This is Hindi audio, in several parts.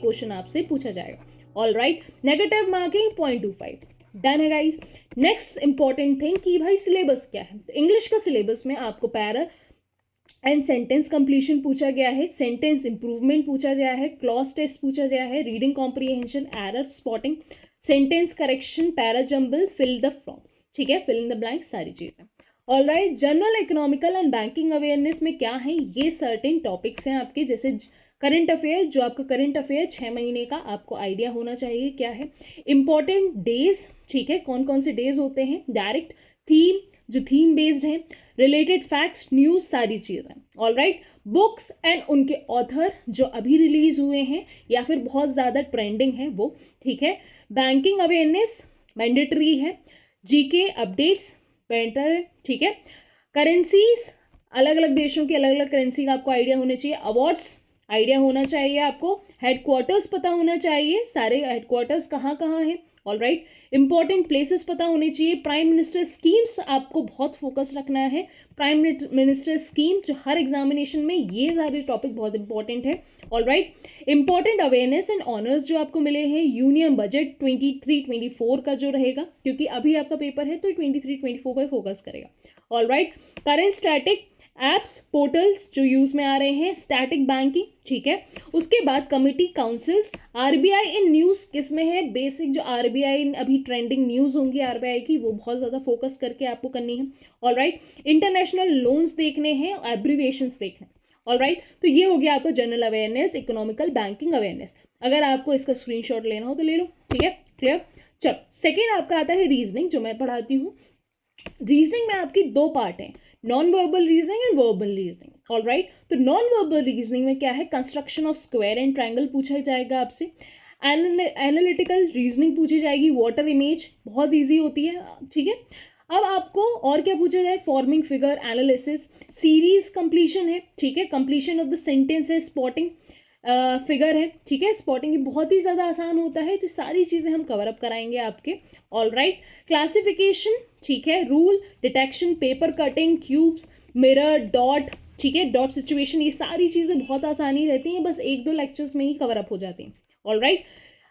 एक क्वेश्चन आपसे पूछा जाएगा। All right, negative marking 0.25। Done है गाइस। नेक्स्ट इंपॉर्टेंट थिंग कि भाई सिलेबस क्या है। इंग्लिश का सिलेबस में आपको पैरा एंड सेंटेंस कंप्लीशन पूछा गया है, सेंटेंस इंप्रूवमेंट पूछा गया है, क्लॉज टेस्ट पूछा गया है, reading comprehension, error spotting, sentence correction, para jumble, fill the form, ठीक है, फिल इन द ब्लैंक, सारी चीजें। All right, general economical and banking awareness में क्या है, ये सर्टेन टॉपिक्स हैं आपके, जैसे करंट अफेयर, जो आपका करंट अफेयर 6 महीने का आपको आइडिया होना चाहिए क्या है। इंपॉर्टेंट डेज, ठीक है, कौन कौन से डेज होते हैं, डायरेक्ट थीम, जो थीम बेस्ड है, रिलेटेड फैक्ट्स, न्यूज, सारी चीजें। ऑल राइट, बुक्स एंड उनके ऑथर जो अभी रिलीज हुए हैं या फिर बहुत ज्यादा ट्रेंडिंग है वो, ठीक है। बैंकिंग अवेयरनेस मैंडेटरी है, जीके अपडेट्स बेटर है, ठीक है। करेंसीज, अलग अलग देशों की अलग अलग करेंसी का आपको आइडिया होना चाहिए। अवार्ड्स आइडिया होना चाहिए आपको। हेडक्वार्टर्स पता होना चाहिए, सारे हेडक्वार्टर्स कहाँ कहाँ हैं। ऑल राइट, इंपॉर्टेंट प्लेसेस पता होने चाहिए। प्राइम मिनिस्टर स्कीम्स आपको बहुत फोकस रखना है। प्राइम मिनिस्टर स्कीम जो हर एग्जामिनेशन में, ये सारे टॉपिक बहुत इंपॉर्टेंट है। All right, important awareness and honours जो आपको मिले हैं। यूनियन बजट 23-24 का जो रहेगा, क्योंकि अभी आपका पेपर है तो 23-24 पर फोकस करेगा। All right, current static apps portals जो यूज में आ रहे हैं, स्टैटिक बैंकिंग, ठीक है। उसके बाद committee councils, RBI in news किसमें है, बेसिक जो आरबीआई अभी ट्रेंडिंग न्यूज होंगी आरबीआई की, वो बहुत ज्यादा फोकस करके आपको करनी है। ऑल राइट, इंटरनेशनल लोन्स देखने हैं, एब्रीविएशंस देखने। ऑल राइट, तो ये हो गया आपको general awareness, economical, banking awareness. अगर आपको इसका स्क्रीनशॉट लेना हो तो ले लो, ठीक है, क्लियर। चलो, सेकेंड आपका आता है रीजनिंग, जो मैं पढ़ाती हूँ। रीजनिंग में आपकी दो पार्ट हैं, non verbal reasoning and verbal reasoning. All right, तो नॉन वर्बल रीजनिंग में क्या है, construction of square and triangle पूछा जाएगा आपसे। एनालिटिकल रीजनिंग पूछी जाएगी, वाटर इमेज बहुत इजी होती है, ठीक है। अब आपको और क्या पूछा जाए, forming figure, analysis, series completion है, ठीक है, कंप्लीशन ऑफ द सेंटेंस है, स्पॉटिंग फिगर है, ठीक है। स्पॉटिंग बहुत ही ज़्यादा आसान होता है, तो सारी चीज़ें हम कवर अप कराएंगे आपके। ऑल राइट, क्लासिफिकेशन, ठीक है, rule detection, paper cutting, cubes, mirror, dot, ठीक है, डॉट सिचुएशन, ये सारी चीज़ें बहुत आसानी रहती हैं, बस 1-2 लेक्चर्स में ही कवर अप हो जाती हैं। All right,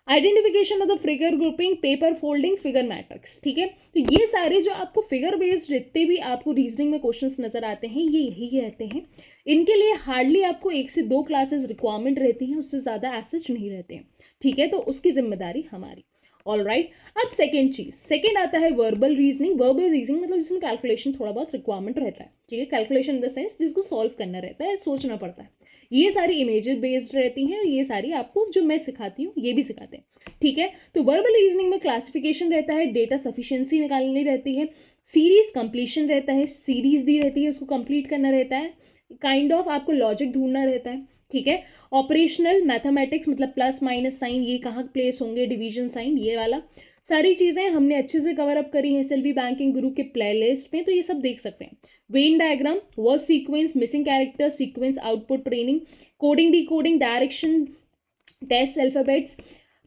identification of the figure grouping, paper folding, figure matrix, ठीक है। तो ये सारे जो आपको फिगर बेस्ड जितने भी आपको रीजनिंग में क्वेश्चंस नजर आते हैं, ये यही रहते हैं। इनके लिए हार्डली आपको 1 से 2 क्लासेस रिक्वायरमेंट रहती हैं, उससे ज़्यादा एसेज नहीं रहते हैं, ठीक है, तो उसकी जिम्मेदारी हमारी। ऑल राइट, अब सेकेंड चीज, सेकेंड आता है वर्बल रीजनिंग। वर्बल रीजनिंग मतलब जिसमें कैलकुलेशन थोड़ा बहुत रिक्वायरमेंट रहता है, ठीक है, कैलकुलेशन इन द सेंस जिसको सॉल्व करना रहता है, सोचना पड़ता है। ये सारी इमेजेस बेस्ड रहती हैं, ये सारी आपको जो मैं सिखाती हूँ ये भी सिखाते हैं, ठीक है। तो वर्बल रीजनिंग में क्लासिफिकेशन रहता है, डेटा सफिशिएंसी निकालनी रहती है, सीरीज कंप्लीशन रहता है, सीरीज दी रहती है उसको कंप्लीट करना रहता है, काइंड ऑफ आपको लॉजिक ढूंढना रहता है, ठीक है। ऑपरेशनल मैथमेटिक्स मतलब प्लस माइनस साइन ये कहाँ प्लेस होंगे, डिवीजन साइन, ये वाला सारी चीज़ें हमने अच्छे से कवर अप करी हैं एसएलवी बैंकिंग गुरु के प्लेलिस्ट में, तो ये सब देख सकते हैं। Venn diagram, word sequence, missing character sequence, output training, coding decoding, direction test, alphabets,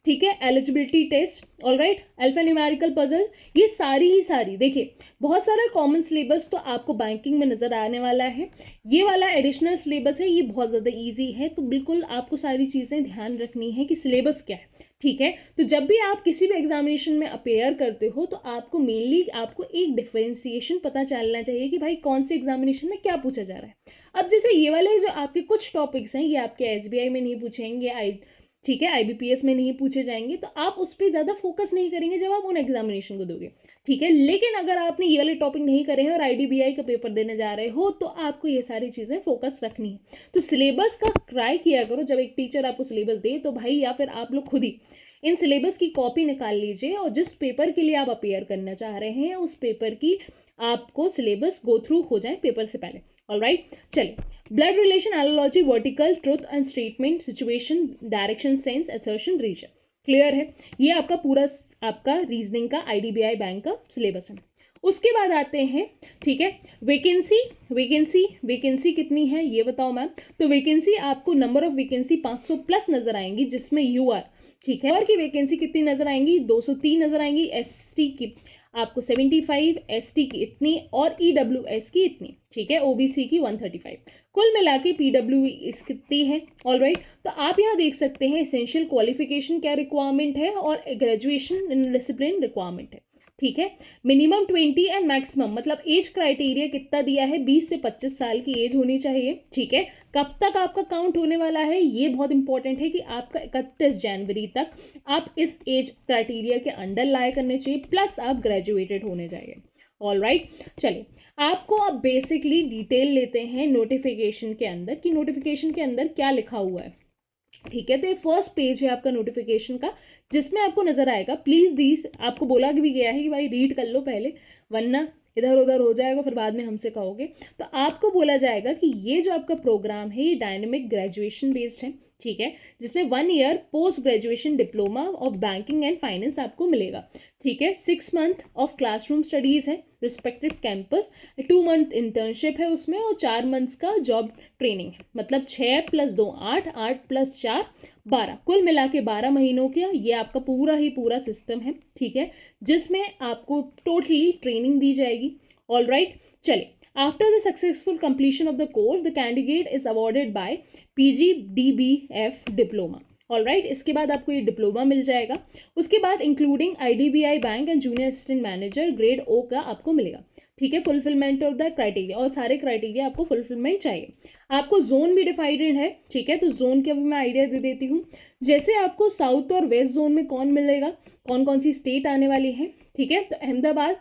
ठीक है, eligibility test. All right, alpha numerical puzzle, ये सारी ही सारी देखिए, बहुत सारा कॉमन सिलेबस तो आपको बैंकिंग में नज़र आने वाला है। ये वाला एडिशनल सिलेबस है, ये बहुत ज़्यादा इजी है, तो बिल्कुल आपको सारी चीज़ें ध्यान रखनी है कि सिलेबस क्या है, ठीक है। तो जब भी आप किसी भी एग्जामिनेशन में अपेयर करते हो तो आपको मेनली आपको एक डिफरेंशिएशन पता चलना चाहिए कि भाई कौन से एग्जामिनेशन में क्या पूछा जा रहा है। अब जैसे ये वाले जो आपके कुछ टॉपिक्स हैं, ये आपके एसबीआई में नहीं पूछेंगे, ठीक है, आईबीपीएस में नहीं पूछे जाएंगे, तो आप उस पर ज़्यादा फोकस नहीं करेंगे जब आप उन एग्जामिनेशन को दोगे, ठीक है। लेकिन अगर आपने ये वाले टॉपिक नहीं करे हैं और आईडीबीआई का पेपर देने जा रहे हो तो आपको ये सारी चीज़ें फोकस रखनी है। तो सिलेबस का ट्राई किया करो, जब एक टीचर आपको सिलेबस दे तो भाई या फिर आप लोग खुद ही इन सिलेबस की कॉपी निकाल लीजिए और जिस पेपर के लिए आप अपेयर करना चाह रहे हैं उस पेपर की आपको सिलेबस गो थ्रू हो जाए पेपर से पहले। ऑल राइट, चलिए, blood relation, analogy, vertical, truth and statement, situation, direction, sense, assertion, reason, clear है। ये आपका पूरा आपका रीजनिंग का आईडीबीआई बैंक का सिलेबस है। उसके बाद आते हैं, ठीक है, वैकेंसी, वैकेंसी वैकेंसी कितनी है ये बताओ मैम। तो वैकेंसी आपको नंबर ऑफ वैकेंसी 500 प्लस नजर आएंगी जिसमें यूआर, ठीक है, और की वैकेंसी कितनी नजर आएंगी, 203 नजर आएंगी। एसटी की आपको 75, ST की इतनी और EWS की इतनी, ठीक है, OBC की 135, कुल मिला के PW इस कितनी है। ऑलराइट, तो आप यहाँ देख सकते हैं एसेंशियल क्वालिफिकेशन क्या रिक्वायरमेंट है और ग्रेजुएशन इन डिसिप्लिन रिक्वायरमेंट है, ठीक है। मिनिमम 20 एंड मैक्सिमम, मतलब एज क्राइटेरिया कितना दिया है, 20 से 25 साल की एज होनी चाहिए, ठीक है। कब तक आपका काउंट होने वाला है, ये बहुत इंपॉर्टेंट है कि आपका 31 जनवरी तक आप इस एज क्राइटेरिया के अंडर लाए करने चाहिए, प्लस आप ग्रेजुएटेड होने चाहिए। ऑलराइट, चलिए आपको अब बेसिकली डिटेल लेते हैं नोटिफिकेशन के अंदर कि नोटिफिकेशन के अंदर क्या लिखा हुआ है, ठीक है। तो ये फर्स्ट पेज है आपका नोटिफिकेशन का, जिसमें आपको नजर आएगा, प्लीज दीज आपको बोला भी गया है कि भाई रीड कर लो पहले, वरना इधर उधर हो जाएगा फिर बाद में हमसे कहोगे। तो आपको बोला जाएगा कि ये जो आपका प्रोग्राम है ये डायनेमिक ग्रेजुएशन बेस्ड है, ठीक है, जिसमें 1 year post graduation diploma of banking and finance आपको मिलेगा, ठीक है। 6 मंथ ऑफ क्लासरूम स्टडीज़ है रिस्पेक्टिव कैंपस, 2 मंथ इंटर्नशिप है उसमें और 4 मंथ्स का जॉब ट्रेनिंग है, मतलब 6 + 2 8, 8 + 4 12, कुल मिला के 12 महीनों का ये आपका पूरा सिस्टम है, ठीक है, जिसमें आपको टोटली ट्रेनिंग दी जाएगी। ऑलराइट, चलिए after the successful completion of the course the candidate is awarded bye PGDBF diploma. Alright, इसके बाद आपको ये डिप्लोमा मिल जाएगा। उसके बाद including IDBI bank and junior assistant manager grade O का आपको मिलेगा, ठीक है, फुलफिलमेंट ऑफ द क्राइटेरिया, और सारे क्राइटेरिया आपको फुलफिलमेंट चाहिए। आपको जोन भी डिवाइडेड है, ठीक है, तो जोन का भी मैं आइडिया दे देती हूँ। जैसे आपको साउथ और वेस्ट जोन में कौन मिलेगा, कौन कौन सी स्टेट आने वाली है, ठीक है, तो अहमदाबाद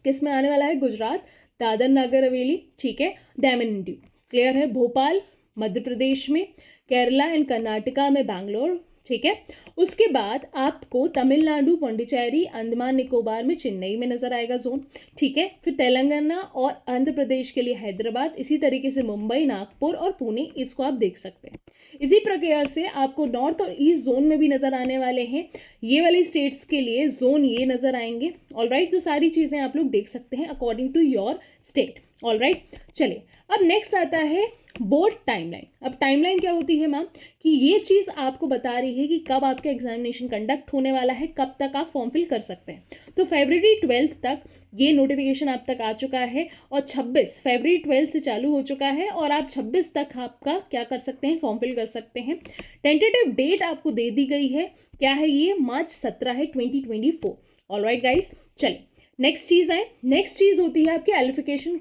किस में आने वाला है, गुजरात, दादर नगर हवेली, ठीक है, दमन एंड दीव, क्लियर है, भोपाल मध्य प्रदेश में, केरला एंड कर्नाटका में बैंगलोर, ठीक है। उसके बाद आपको तमिलनाडु, पौंडीचेरी, अंडमान निकोबार में चेन्नई में नजर आएगा जोन, ठीक है। फिर तेलंगाना और आंध्र प्रदेश के लिए हैदराबाद, इसी तरीके से मुंबई, नागपुर और पुणे, इसको आप देख सकते हैं। इसी प्रकार से आपको नॉर्थ और ईस्ट जोन में भी नजर आने वाले हैं, ये वाली स्टेट्स के लिए जोन ये नजर आएंगे। ऑलराइट, तो सारी चीजें आप लोग देख सकते हैं according to your state. All right, चलिए अब नेक्स्ट आता है बोर्ड टाइमलाइन। अब टाइमलाइन क्या होती है मैम, कि ये चीज़ आपको बता रही है कि कब आपका एग्जामिनेशन कंडक्ट होने वाला है, कब तक आप फॉर्म फिल कर सकते हैं। तो फरवरी 12 तक ये नोटिफिकेशन आप तक आ चुका है और 26 फरवरी 12 से चालू हो चुका है और आप 26 तक आपका क्या कर सकते हैं, फॉर्म फिल कर सकते हैं। टेंटेटिव डेट आपको दे दी गई है, क्या है ये, मार्च 17 है 2024। ऑलराइट गाइस, चलिए नेक्स्ट चीज़ है, नेक्स्ट चीज़ होती है आपकी एजुकेशन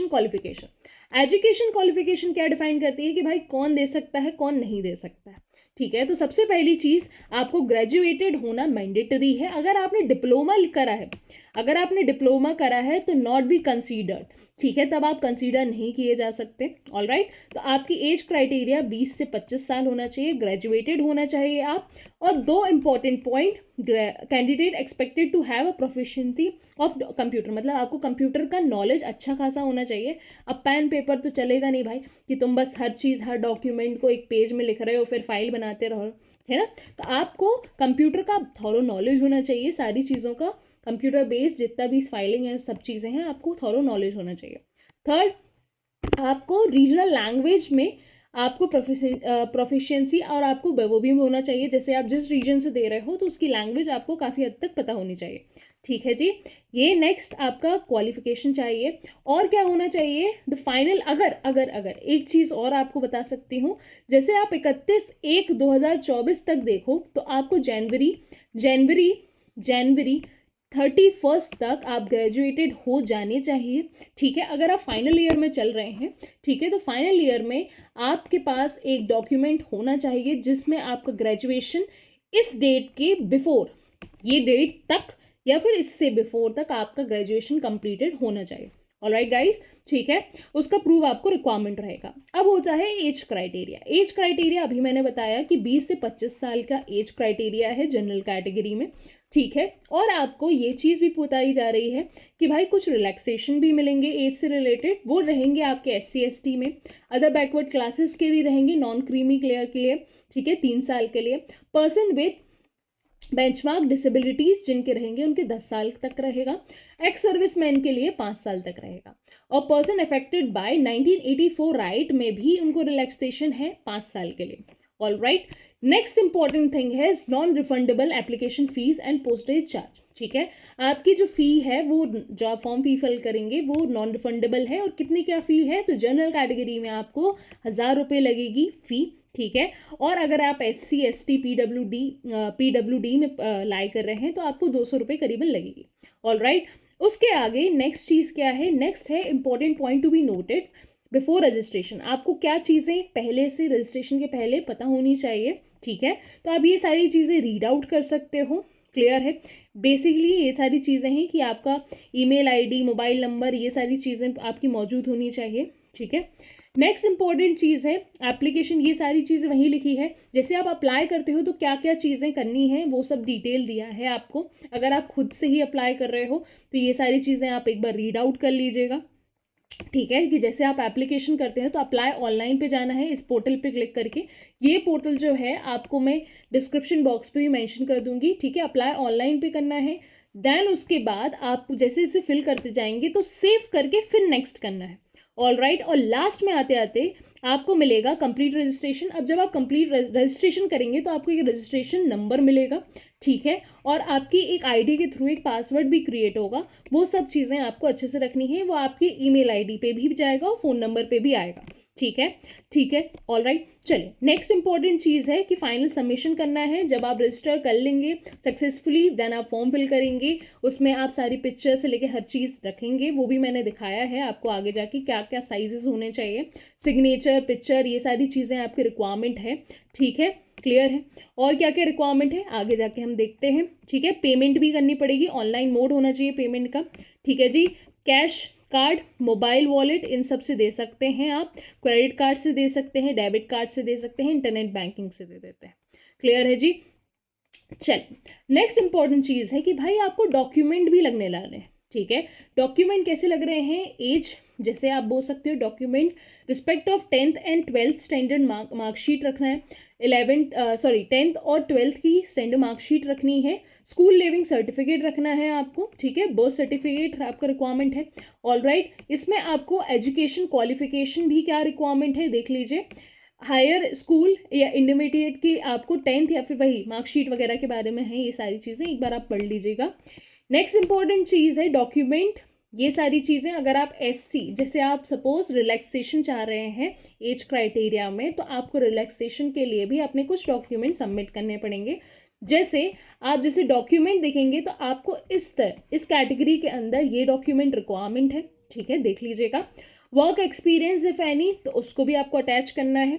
क्वालिफिकेशन। एजुकेशन क्वालिफिकेशन क्या डिफाइन करती है कि भाई कौन दे सकता है, कौन नहीं दे सकता है, ठीक है। तो सबसे पहली चीज़ आपको ग्रेजुएटेड होना मैंडेटरी है। अगर आपने डिप्लोमा करा है, अगर आपने डिप्लोमा करा है तो नॉट बी कंसीडर्ड, ठीक है, तब आप कंसीडर नहीं किए जा सकते। ऑलराइट, तो आपकी एज क्राइटेरिया 20 से 25 साल होना चाहिए, ग्रेजुएटेड होना चाहिए आप। और 2 important point, candidate expected to have a proficiency of computer, मतलब आपको कंप्यूटर का नॉलेज अच्छा खासा होना चाहिए। अब पेन पेपर तो चलेगा नहीं भाई कि तुम बस हर चीज़, हर डॉक्यूमेंट को एक पेज में लिख रहे हो फिर फाइल बनाते रहो, है ना। तो आपको कंप्यूटर का थोरो नॉलेज होना चाहिए, सारी चीज़ों का कंप्यूटर बेस्ड जितना भी फाइलिंग है सब चीज़ें हैं, आपको थोरो नॉलेज होना चाहिए। थर्ड, आपको रीजनल लैंग्वेज में आपको प्रोफिशिएंसी और आपको वो भी होना चाहिए, जैसे आप जिस रीजन से दे रहे हो तो उसकी लैंग्वेज आपको काफ़ी हद तक पता होनी चाहिए, ठीक है जी। ये नेक्स्ट आपका क्वालिफिकेशन चाहिए। और क्या होना चाहिए, द फाइनल, अगर एक चीज़ और आपको बता सकती हूँ, जैसे आप 31/1/2024 तक देखो तो आपको जनवरी 31 तक आप ग्रेजुएटेड हो जाने चाहिए, ठीक है। अगर आप फाइनल ईयर में चल रहे हैं, ठीक है, तो फाइनल ईयर में आपके पास एक डॉक्यूमेंट होना चाहिए जिसमें आपका ग्रेजुएशन इस डेट के बिफोर, ये डेट तक या फिर इससे बिफोर तक आपका ग्रेजुएशन कंप्लीटेड होना चाहिए। ऑलराइट गाइस, ठीक है, उसका प्रूव आपको रिक्वायरमेंट रहेगा। अब होता है एज क्राइटेरिया। एज क्राइटेरिया अभी मैंने बताया कि 20 से 25 साल का एज क्राइटेरिया है जनरल कैटेगरी में, ठीक है। और आपको ये चीज़ भी बताई जा रही है कि भाई कुछ रिलैक्सेशन भी मिलेंगे एज से रिलेटेड, वो रहेंगे आपके SC ST में, अदर बैकवर्ड क्लासेस के लिए रहेंगे, नॉन क्रीमी क्लियर के लिए, ठीक है, 3 साल के लिए, पर्सन विथ बेंचमार्क डिसेबिलिटीज जिनके रहेंगे उनके 10 साल तक रहेगा, एक्स सर्विसमैन के लिए 5 साल तक रहेगा, और पर्सन अफेक्टेड बाय 1984 राइट में भी उनको रिलैक्सेशन है 5 साल के लिए। All right, next important thing है non refundable application fees and postage charge. ठीक है, आपकी जो फ़ी है वो जो आप फॉर्म फी फिल करेंगे वो नॉन रिफंडेबल है। और कितनी क्या फ़ी है, तो जनरल कैटेगरी में आपको 1000 रुपये लगेगी फ़ी। ठीक है, और अगर आप SC ST PWD में अप्लाई कर रहे हैं तो आपको 200 रुपये करीबन लगेगी। ऑल राइट, उसके आगे नेक्स्ट चीज़ क्या है, नेक्स्ट है important point to be noted before registration. आपको क्या चीज़ें पहले से रजिस्ट्रेशन के पहले पता होनी चाहिए। ठीक है, तो आप ये सारी चीज़ें रीड आउट कर सकते हो। क्लियर है, बेसिकली ये सारी चीज़ें हैं कि आपका ईमेल ID, मोबाइल नंबर, ये सारी चीज़ें आपकी मौजूद होनी चाहिए। ठीक है, नेक्स्ट इंपॉर्टेंट चीज़ है एप्लीकेशन, ये सारी चीज़ें वहीं लिखी है। जैसे आप अप्लाई करते हो तो क्या क्या चीज़ें करनी है वो सब डिटेल दिया है आपको। अगर आप खुद से ही अप्लाई कर रहे हो तो ये सारी चीज़ें आप एक बार रीड आउट कर लीजिएगा। ठीक है, कि जैसे आप एप्लीकेशन करते हैं तो अप्लाई ऑनलाइन पे जाना है, इस पोर्टल पे क्लिक करके। ये पोर्टल जो है आपको मैं डिस्क्रिप्शन बॉक्स पे भी मेंशन कर दूंगी। ठीक है, अप्लाई ऑनलाइन पे करना है। देन उसके बाद आप जैसे जैसे फिल करते जाएंगे तो सेव करके फिर नेक्स्ट करना है। ऑल राइट, और लास्ट में आते आते आपको मिलेगा कंप्लीट रजिस्ट्रेशन। अब जब आप कंप्लीट रजिस्ट्रेशन करेंगे तो आपको ये रजिस्ट्रेशन नंबर मिलेगा। ठीक है, और आपकी एक ID के थ्रू एक पासवर्ड भी क्रिएट होगा। वो सब चीज़ें आपको अच्छे से रखनी है, वो आपकी ईमेल ID पे भी जाएगा और फ़ोन नंबर पे भी आएगा। ठीक है, ठीक है, ऑल राइट। चलिए, नेक्स्ट इंपॉर्टेंट चीज़ है कि फाइनल सबमिशन करना है। जब आप रजिस्टर कर लेंगे सक्सेसफुली, देन आप फॉर्म फिल करेंगे। उसमें आप सारी पिक्चर से लेके हर चीज़ रखेंगे, वो भी मैंने दिखाया है आपको आगे जाके क्या क्या साइजेस होने चाहिए, सिग्नेचर, पिक्चर, ये सारी चीज़ें आपकी रिक्वायरमेंट है। ठीक है, क्लियर है, और क्या क्या रिक्वायरमेंट है आगे जाके हम देखते हैं। ठीक है, पेमेंट भी करनी पड़ेगी, ऑनलाइन मोड होना चाहिए पेमेंट का। ठीक है जी, कैश, कार्ड, मोबाइल वॉलेट, इन सब से दे सकते हैं आप, क्रेडिट कार्ड से दे सकते हैं, डेबिट कार्ड से दे सकते हैं, इंटरनेट बैंकिंग से दे देते हैं। क्लियर है जी। चलिए, नेक्स्ट इंपॉर्टेंट चीज़ है कि भाई आपको डॉक्यूमेंट भी लगने वाले हैं। ठीक है, डॉक्यूमेंट कैसे लग रहे हैं, एज, जैसे आप बोल सकते हो document respect of 10th and 12th standard marksheet रखना है। 10th और 12th की स्टैंडर्ड मार्कशीट रखनी है। स्कूल लिविंग सर्टिफिकेट रखना है आपको। ठीक है, बर्थ सर्टिफिकेट आपका रिक्वायरमेंट है। ऑल राइट, इसमें आपको एजुकेशन क्वालिफिकेशन भी क्या रिक्वायरमेंट है देख लीजिए। हायर स्कूल या इंटरमीडिएट की आपको 10th या फिर वही मार्कशीट वगैरह के बारे में है, ये सारी चीज़ें एक बार आप पढ़ लीजिएगा। नेक्स्ट इंपॉर्टेंट चीज़ है डॉक्यूमेंट, ये सारी चीज़ें अगर आप SC, जैसे आप सपोज रिलैक्सेशन चाह रहे हैं एज क्राइटेरिया में, तो आपको रिलैक्सेशन के लिए भी अपने कुछ डॉक्यूमेंट सबमिट करने पड़ेंगे। जैसे आप जैसे डॉक्यूमेंट देखेंगे तो आपको इस कैटेगरी के अंदर ये डॉक्यूमेंट रिक्वायरमेंट है। ठीक है, देख लीजिएगा। वर्क एक्सपीरियंस इफ एनी, तो उसको भी आपको अटैच करना है।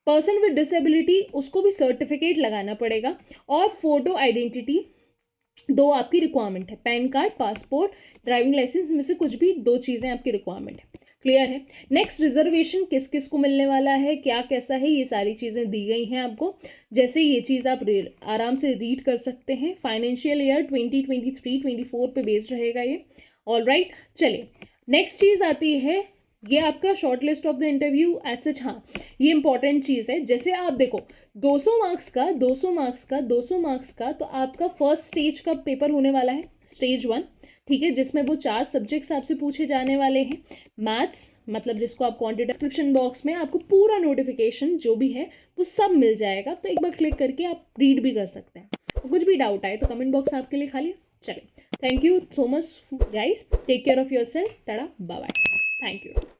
पर्सन विद डिसेबिलिटी, उसको भी सर्टिफिकेट लगाना पड़ेगा। और फोटो आइडेंटिटी, दो आपकी रिक्वायरमेंट है, PAN card, passport, driving licence में से कुछ भी दो चीज़ें आपकी रिक्वायरमेंट है। क्लियर है। नेक्स्ट, रिजर्वेशन किस किस को मिलने वाला है, क्या कैसा है, ये सारी चीज़ें दी गई हैं आपको। जैसे ये चीज़ आप आराम से रीड कर सकते हैं। फाइनेंशियल ईयर 2023-24 पे बेस्ड रहेगा ये। ऑल राइट, चलिए नेक्स्ट चीज़ आती है, ये आपका shortlist of the interview as such. हाँ, ये इंपॉर्टेंट चीज़ है। जैसे आप देखो 200 मार्क्स का तो आपका फर्स्ट स्टेज का पेपर होने वाला है, स्टेज 1। ठीक है, जिसमें वो 4 सब्जेक्ट्स आपसे पूछे जाने वाले हैं। मैथ्स, मतलब जिसको आप क्वांटिटी, डिस्क्रिप्शन बॉक्स में आपको पूरा नोटिफिकेशन जो भी है वो सब मिल जाएगा, तो एक बार क्लिक करके आप रीड भी कर सकते हैं। तो कुछ भी डाउट आए तो कमेंट बॉक्स आपके लिए खाली। चलिए, thank you so much guys, take care of yourself, tata, bye bye, thank you.